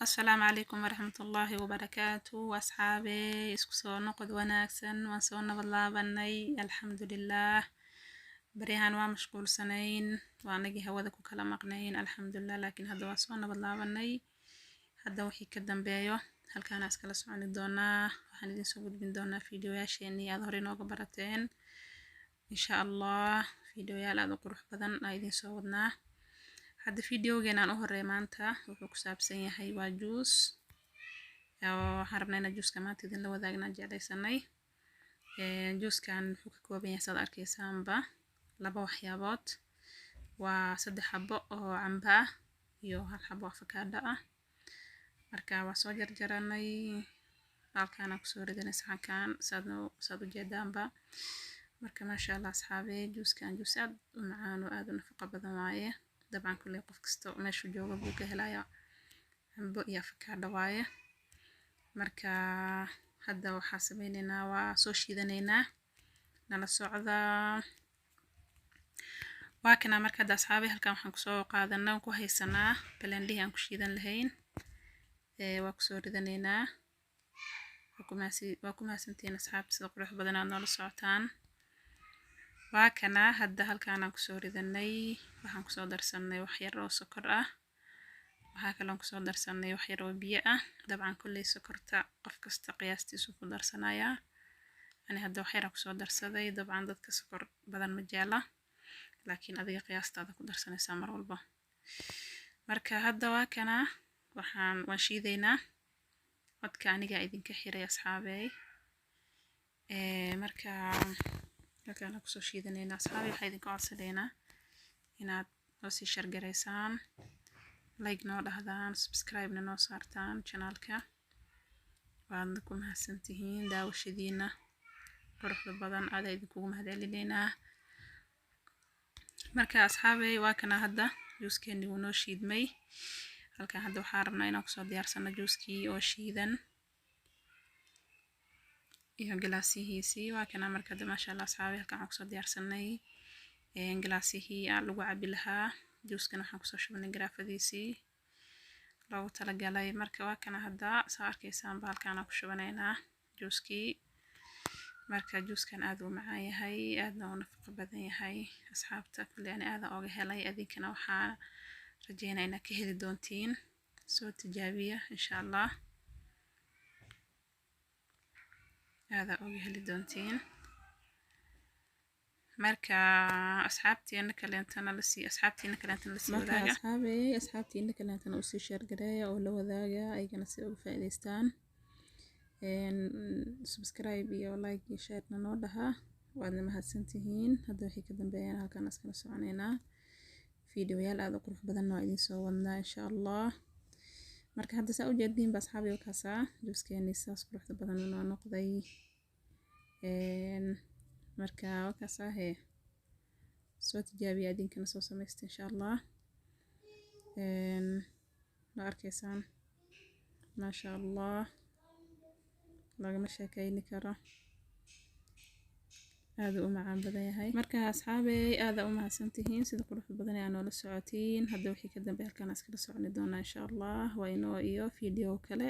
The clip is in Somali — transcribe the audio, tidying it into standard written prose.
السلام عليكم ورحمة الله وبركاته وأصحابي اسكسو نقد وناكسن وانسونا بالله بني الحمد لله بريهان ومشغول سنين وانجي هودكو كلا مقنعين الحمد لله لكن هذا واسونا بالله بني هذا وحي كدن بيو هل كان اسكال سعوني دونا وحندين سوود بين دونا فيديو ياشيني أظهرين وقبرتين إن شاء الله فيديو يالا قروح بدن ايدين سوودنا هذا فيديو جينا نهر مانتا وحكو سابسين يحي واجوس أو حربنا جوس كمان تدين لو ذاقنا جالي سني جوس كان حكو كوبين يساد أركي سامبا لبا وحيابات وسد حبو أو عنبا يو هالحبو فكادا مركا واسو جرجراني هالكانا كسوري دين سحكان سادو جدانبا مركا ما شاء الله أصحابي جوس كان جوساد ومعانو آدو نفقا بدنوايه طبعا كل قف كستو ماشو جوجا بوكا هلايا عنبو يا فكادا وايه marka hadda waxaa sameynaynaa waa soo shiidanaynaa nala socda waa kana marka hadda asxaabi halkan waxaan kusoo qaadanaa ku haysanaa baleendihii aan ku shiidan lahayn waa kusoo ridanaynaa waa ku mahadsantihiin asxaabta sida qurux badan aad noola socotaan waa kana hadda halkan aan kusoo ridanay waxaan kusoo darsanay wax yar oo sokor ah waxaa kaloon kusoo darsanay wax yar oo biyo ah dabcan kulley sokorta qof kasta qiyaastiisu ku darsanayaa ani hadda wax yar kusoo darsaday dabcan dadka sokor badan ma jecla laakiin adiga qiyaastaada ku darsanaysaa mar walba marka hadda waa kana waan shiidaynaa codka aniga idinka xiray asxaabey marka halkaan kusoo shiidanaynaa asxaabey waxaa idinka codsanaynaa inaad noo sii shargaraysaan like noo dhahdaan subscribe noo saartaan channelka waadna ku mahadsantihiin daawashadiina quruxda badan aad idinkugu mahadcelinaynaa marka asxaabey waa kana hadda juuskeeni wuu noo shiidmay halkaan hadda waxaan rabnaa inaan kusoo diyaarsano juuskii oo shiidan iyo galaasihiisii waa kana marka hadda maasha allah asxaabey halkaan waxaan kusoo diyaarsanay galaasihii aan lagu cabi lahaa juuskana waxaan kusoo shubnay garaafadiisii loogu talagalay marka waa kana hadda saa arkaysaan halkaan ku shubanaynaa juuskii marka juuskan aad uu macaan yahay aadna uu nafaqo badan yahay asxaabta kulli ani aad ooga helay adinkana waxaa rajeynaa inaad ka heli doontiin soo tijaabiya insha allah aad ooga heli doontiin marka asxaabtiina kaleentana la sii wadaaga asxaabtiina kaleentana u sii share gareeya oo la wadaaga aygana si uga faa'iideystaan subscribe iyo like iyo share noo dhaha waadna mahadsantihiin hadda wixii ka dambeeyana halkaan iskala soconaynaa fiidiyoyaal aad u qurux badan oo idin soo wadnaa insha allah marka hadda saa u jeediin baa asxaabi wakaasaa juuskeeni saas quruxda badan noo noqday marka wakaasaa soo tijaabiya adinkana soo samaysta insha allah ma arkaysaan maasha allah lagama sheekayni karo aad u macaan badan yahay marka asxaabey aad u mahadsantihiin sida quruxda badan ee noola socotiin hadda wixii ka dambeeya halkaan iskala soconi doonaa insha allah waa inoo iyo fiidiyoo kale